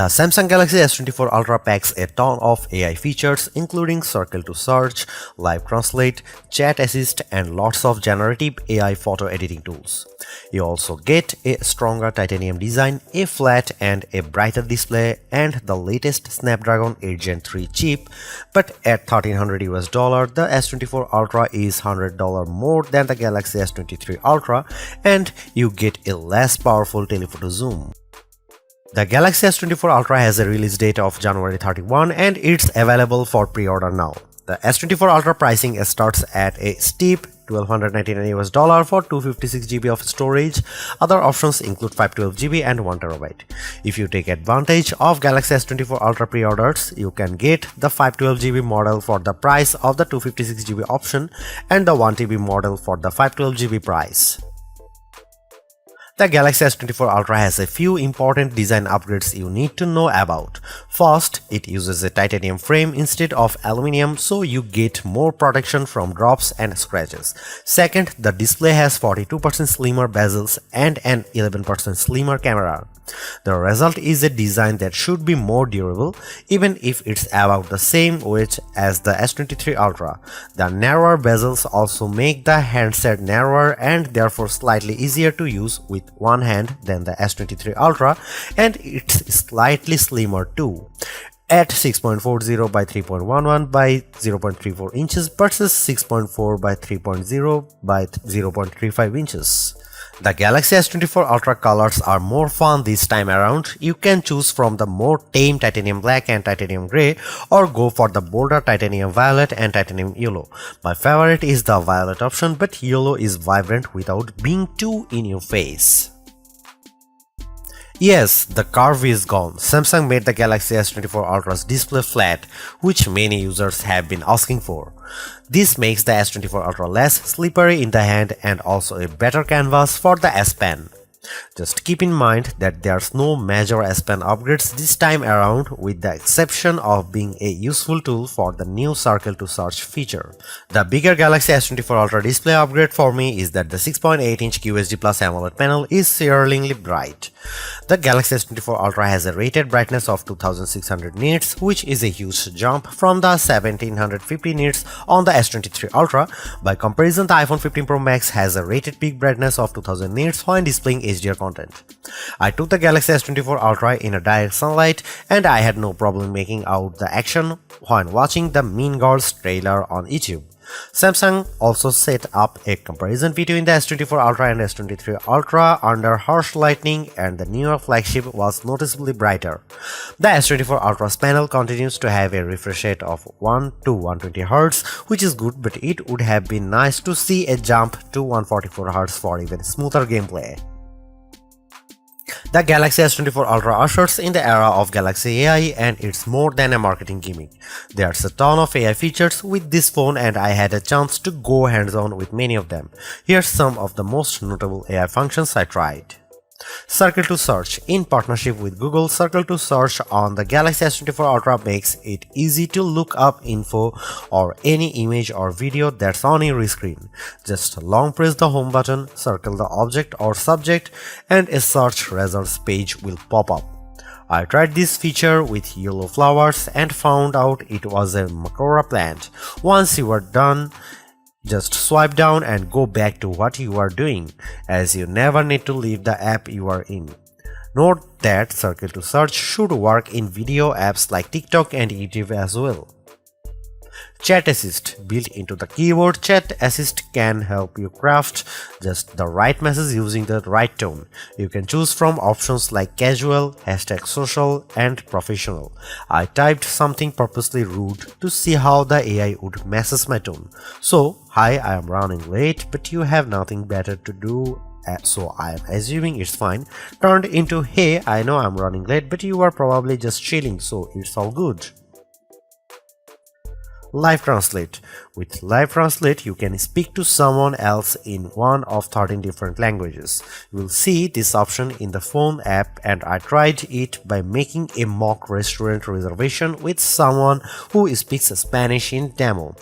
The Samsung Galaxy S24 Ultra packs a ton of AI features including circle to search, live translate, chat assist and lots of generative AI photo editing tools. You also get a stronger titanium design, a flat and a brighter display and the latest Snapdragon 8 Gen 3 chip, but at $1300 US, the S24 Ultra is $100 more than the Galaxy S23 Ultra and you get a less powerful telephoto zoom. The Galaxy S24 Ultra has a release date of January 31 and it's available for pre-order now. The S24 Ultra pricing starts at a steep $1,299 US for 256 GB of storage. Other options include 512 GB and 1 TB. If you take advantage of Galaxy S24 Ultra pre-orders, you can get the 512 GB model for the price of the 256 GB option and the 1 TB model for the 512 GB price. The Galaxy S24 Ultra has a few important design upgrades you need to know about. First, it uses a titanium frame instead of aluminum, so you get more protection from drops and scratches. Second, the display has 42% slimmer bezels and an 11% slimmer camera. The result is a design that should be more durable, even if it's about the same weight as the S23 Ultra. The narrower bezels also make the handset narrower and therefore slightly easier to use with one hand than the S23 Ultra, and it's slightly slimmer too, at 6.40 by 3.11 by 0.34 inches versus 6.4 by 3.0 by 0.35 inches. The Galaxy S24 Ultra colors are more fun this time around. You can choose from the more tame titanium black and titanium grey or go for the bolder titanium violet and titanium yellow. My favorite is the violet option, but yellow is vibrant without being too in your face. Yes, the curve is gone. Samsung made the Galaxy S24 Ultra's display flat, which many users have been asking for. This makes the S24 Ultra less slippery in the hand and also a better canvas for the S Pen. Just keep in mind that there's no major S Pen upgrades this time around, with the exception of being a useful tool for the new circle to search feature. The bigger Galaxy S24 Ultra display upgrade for me is that the 6.8-inch QHD Plus AMOLED panel is startlingly bright. The Galaxy S24 Ultra has a rated brightness of 2600 nits, which is a huge jump from the 1750 nits on the S23 Ultra. By comparison, the iPhone 15 Pro Max has a rated peak brightness of 2000 nits when displaying HDR content. I took the Galaxy S24 Ultra in a direct sunlight and I had no problem making out the action when watching the Mean Girls trailer on YouTube. Samsung also set up a comparison between the S24 Ultra and S23 Ultra under harsh lighting, and the newer flagship was noticeably brighter. The S24 Ultra's panel continues to have a refresh rate of 1 to 120 Hz, which is good, but it would have been nice to see a jump to 144 Hz for even smoother gameplay. The Galaxy S24 Ultra ushers in the era of Galaxy AI, and it's more than a marketing gimmick. There's a ton of AI features with this phone and I had a chance to go hands-on with many of them. Here's some of the most notable AI functions I tried. Circle to Search. In partnership with Google, Circle to Search on the Galaxy S24 Ultra makes it easy to look up info or any image or video that's on your screen. Just long press the home button, circle the object or subject, and a search results page will pop up. I tried this feature with yellow flowers and found out it was a Makora plant. Once you are done, just swipe down and go back to what you are doing, as you never need to leave the app you are in. Note that Circle to Search should work in video apps like TikTok and YouTube as well. Chat Assist. Built into the keyboard, Chat Assist can help you craft just the right message using the right tone. You can choose from options like casual, #social, and professional. I typed something purposely rude to see how the AI would message my tone. So, hi, I am running late, but you have nothing better to do, so I am assuming it's fine, turned into, hey, I know I'm running late, but you are probably just chilling, so it's all good. Live Translate. With Live Translate, you can speak to someone else in one of 13 different languages. You will see this option in the phone app, and I tried it by making a mock restaurant reservation with someone who speaks Spanish in demo.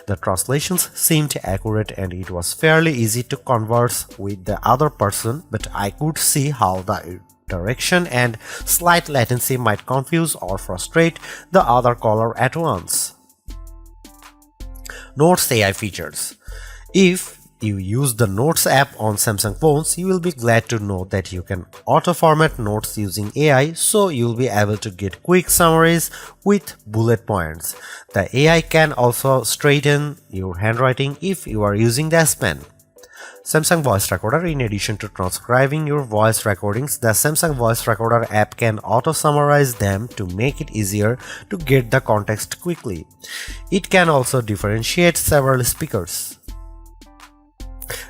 The translations seemed accurate and it was fairly easy to converse with the other person, but I could see how the direction, and slight latency might confuse or frustrate the other caller at once. Notes AI features. If you use the Notes app on Samsung phones, you will be glad to know that you can auto-format notes using AI, so you'll be able to get quick summaries with bullet points. The AI can also straighten your handwriting if you are using the S Pen. Samsung Voice Recorder. In addition to transcribing your voice recordings, the Samsung Voice Recorder app can auto-summarize them to make it easier to get the context quickly. It can also differentiate several speakers.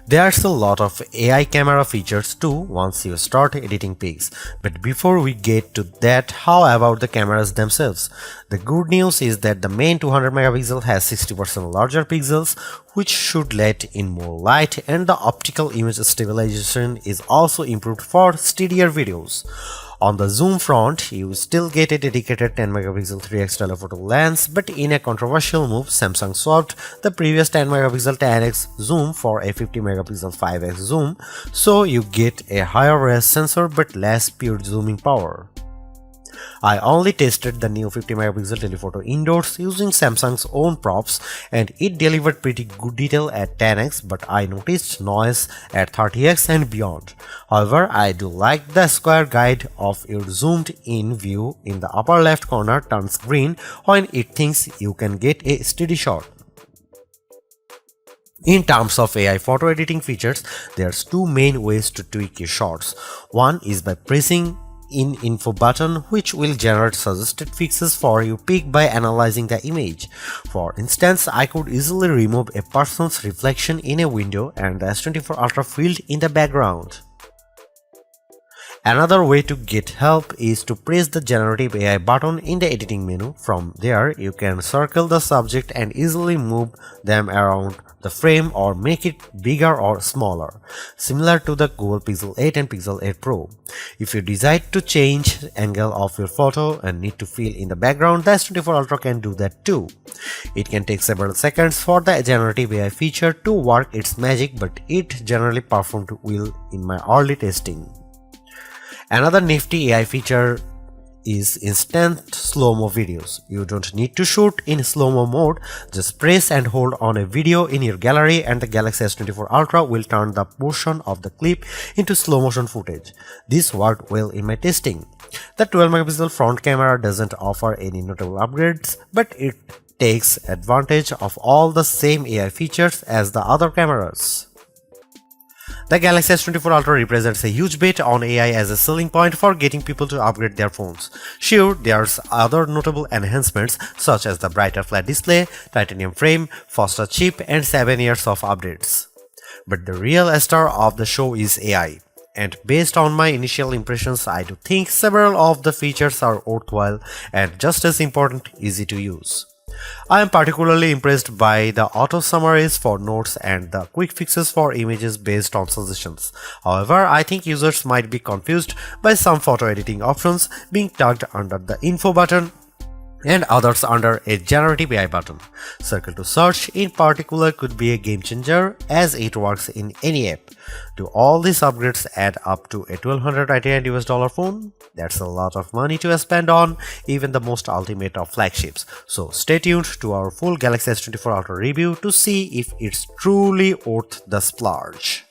There's a lot of AI camera features too once you start editing pics, but before we get to that, how about the cameras themselves? The good news is that the main 200 megapixel has 60% larger pixels, which should let in more light, and the optical image stabilization is also improved for steadier videos. On the zoom front, you still get a dedicated 10 megapixel 3x telephoto lens, but in a controversial move, Samsung swapped the previous 10 megapixel 10x zoom for a 50 megapixel 5x zoom, so you get a higher res sensor but less pure zooming power. I only tested the new 50 megapixel telephoto indoors using Samsung's own props, and it delivered pretty good detail at 10x, but I noticed noise at 30x and beyond. However, I do like the square guide of your zoomed in view in the upper left corner turns green when it thinks you can get a steady shot. In terms of AI photo editing features, there's two main ways to tweak your shots. One is by pressing in info button, which will generate suggested fixes for your pic by analyzing the image. For instance, I could easily remove a person's reflection in a window and the S24 Ultra field in the background. Another way to get help is to press the generative AI button in the editing menu. From there, you can circle the subject and easily move them around the frame or make it bigger or smaller, similar to the Google Pixel 8 and Pixel 8 Pro. If you decide to change the angle of your photo and need to fill in the background, the S24 Ultra can do that too. It can take several seconds for the generative AI feature to work its magic, but it generally performed well in my early testing. Another nifty AI feature is instant slow-mo videos. You don't need to shoot in slow-mo mode, just press and hold on a video in your gallery and the Galaxy S24 Ultra will turn the portion of the clip into slow-motion footage. This worked well in my testing. The 12 megapixel front camera doesn't offer any notable upgrades, but it takes advantage of all the same AI features as the other cameras. The Galaxy S24 Ultra represents a huge bet on AI as a selling point for getting people to upgrade their phones. Sure, there's other notable enhancements such as the brighter flat display, titanium frame, faster chip, and 7 years of updates. But the real star of the show is AI. And based on my initial impressions, I do think several of the features are worthwhile and just as important, easy to use. I am particularly impressed by the auto summaries for notes and the quick fixes for images based on suggestions. However, I think users might be confused by some photo editing options being tucked under the info button and others under a generative AI button. Circle to search in particular could be a game changer as it works in any app. Do all these upgrades add up to a $1,299 phone? That's a lot of money to spend on even the most ultimate of flagships. So stay tuned to our full Galaxy S24 Ultra review to see if it's truly worth the splurge.